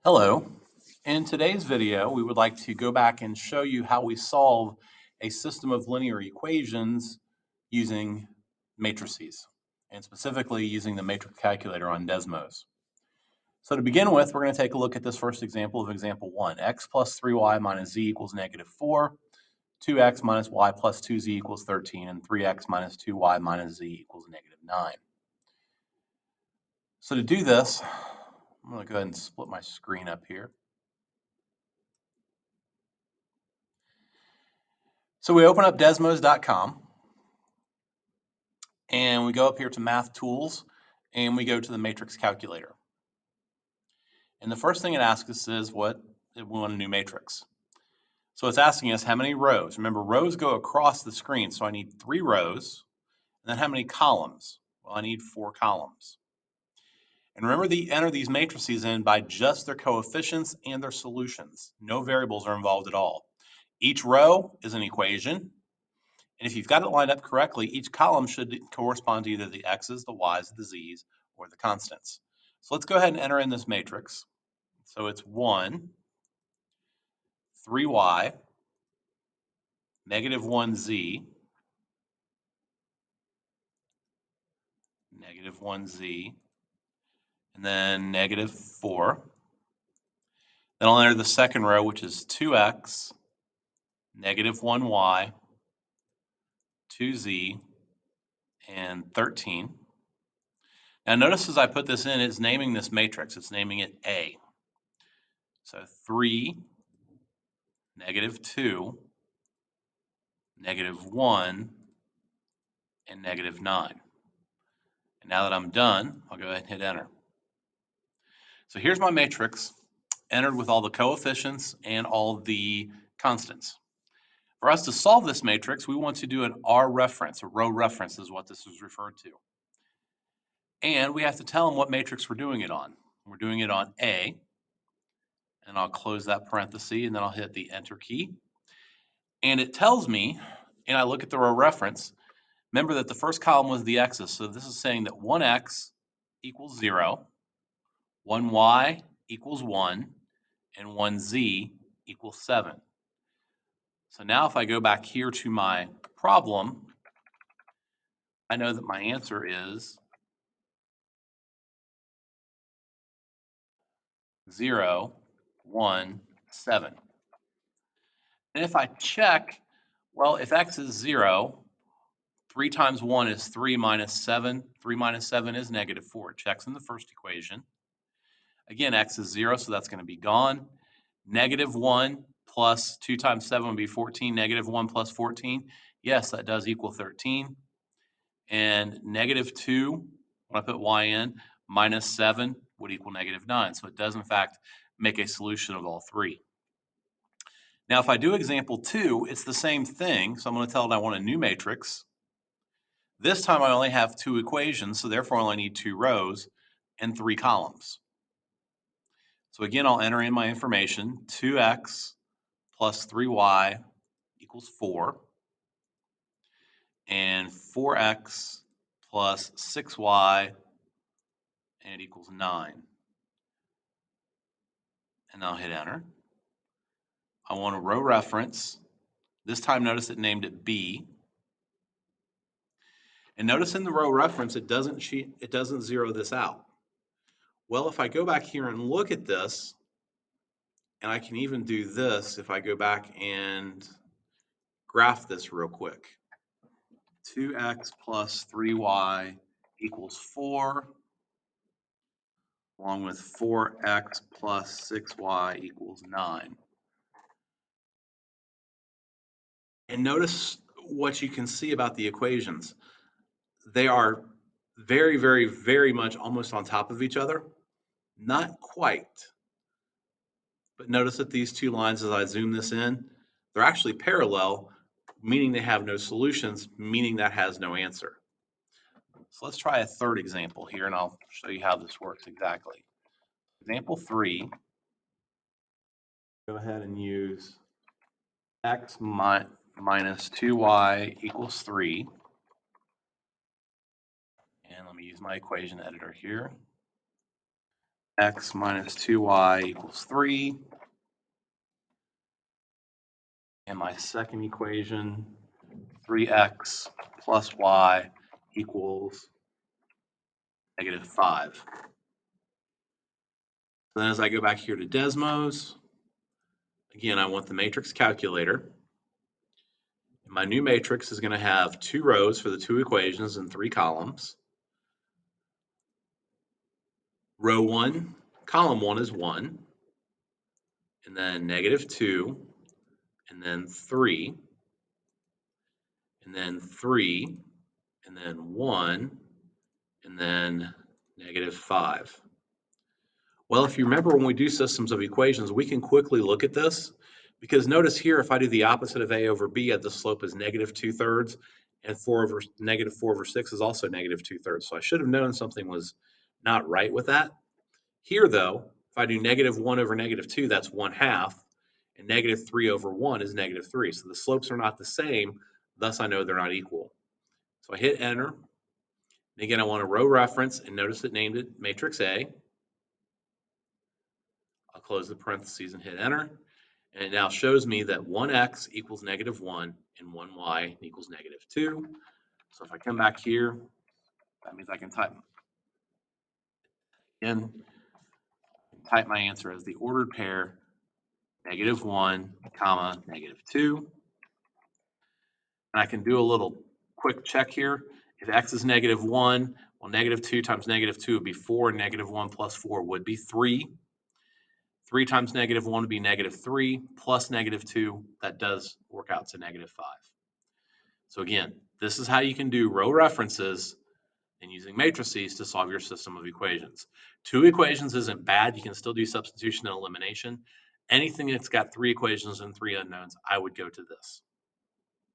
Hello. In today's video, we would like to go back and show you how we solve a system of linear equations using matrices, and specifically using the matrix calculator on Desmos. So to begin with, we're going to take a look at this first example of example 1. X plus 3y minus z equals -4, 2x minus y plus 2z equals 13, and 3x minus 2y minus z equals -9. So to do this, I'm going to go ahead and split my screen up here. So we open up desmos.com and we go up here to Math Tools and we go to the matrix calculator. And the first thing it asks us is we want a new matrix. So it's asking us how many rows. Remember, rows go across the screen, so I need 3 rows. And then how many columns? Well, I need 4 columns. And remember, enter these matrices in by just their coefficients and their solutions. No variables are involved at all. Each row is an equation. And if you've got it lined up correctly, each column should correspond to either the x's, the y's, the z's, or the constants. So let's go ahead and enter in this matrix. So it's 1, 3y, -1z, -1z, and then -4. Then I'll enter the second row, which is 2x, -1y, 2z, and 13. Now notice as I put this in, it's naming this matrix. It's naming it A. So 3, -2, -1, and -9. And now that I'm done, I'll go ahead and hit enter. So here's my matrix entered with all the coefficients and all the constants. For us to solve this matrix, we want to do an R reference. A row reference is what this is referred to. And we have to tell them what matrix we're doing it on. We're doing it on A, and I'll close that parenthesis, and then I'll hit the enter key. And it tells me, and I look at the row reference, remember that the first column was the x's, so this is saying that 1x equals 0, 1y equals 1, and 1z equals 7. So now if I go back here to my problem, I know that my answer is 0, 1, 7. And if I check, well, if x is 0, 3 times 1 is 3 minus 7. 3 minus 7 is -4. It checks in the first equation. Again, x is 0, so that's going to be gone. -1 plus 2 times 7 would be 14. -1 plus 14, yes, that does equal 13. And -2, when I put y in, minus 7 would equal -9. So it does, in fact, make a solution of all three. Now, if I do example 2, it's the same thing. So I'm going to tell it I want a new matrix. This time I only have 2 equations, so therefore I only need 2 rows and 3 columns. So again, I'll enter in my information. 2x plus 3y equals 4. And 4x plus 6y, and it equals 9. And I'll hit enter. I want a row reference. This time, notice it named it B. And notice in the row reference, it doesn't zero this out. Well, if I go back here and look at this, and I can even do this if I go back and graph this real quick. 2x plus 3y equals 4, along with 4x plus 6y equals 9. And notice what you can see about the equations. They are very, very, very much almost on top of each other. Not quite. But notice that these two lines, as I zoom this in, they're actually parallel, meaning they have no solutions, meaning that has no answer. So let's try a third example here, and I'll show you how this works exactly. Example 3, go ahead and use x minus 2y equals 3. And let me use my equation editor here. x minus 2y equals 3. And my second equation, 3x plus y equals -5. So then as I go back here to Desmos, again, I want the matrix calculator. My new matrix is going to have 2 rows for the 2 equations and 3 columns. Row 1, column 1 is 1, and then -2, and then 3, and then 3, and then 1, and then -5. Well, if you remember when we do systems of equations, we can quickly look at this because notice here, if I do the opposite of a over b, the slope is -2/3, and -4/6 is also -2/3. So I should have known something was not right with that. Here, though, if I do -1 over -2, that's 1/2, and -3 over 1 is -3. So the slopes are not the same, thus I know they're not equal. So I hit enter. And again, I want a row reference, and notice it named it matrix A. I'll close the parentheses and hit enter. And it now shows me that 1x equals -1 and 1y equals -2. So if I come back here, that means I can type my answer as the ordered pair, -1, comma, -2. And I can do a little quick check here. If x is -1, well, -2 times -2 would be 4, and -1 plus 4 would be 3. 3 times -1 would be -3, plus -2, that does work out to -5. So again, this is how you can do row references and using matrices to solve your system of equations. 2 equations isn't bad. You can still do substitution and elimination. Anything that's got 3 equations and 3 unknowns, I would go to this.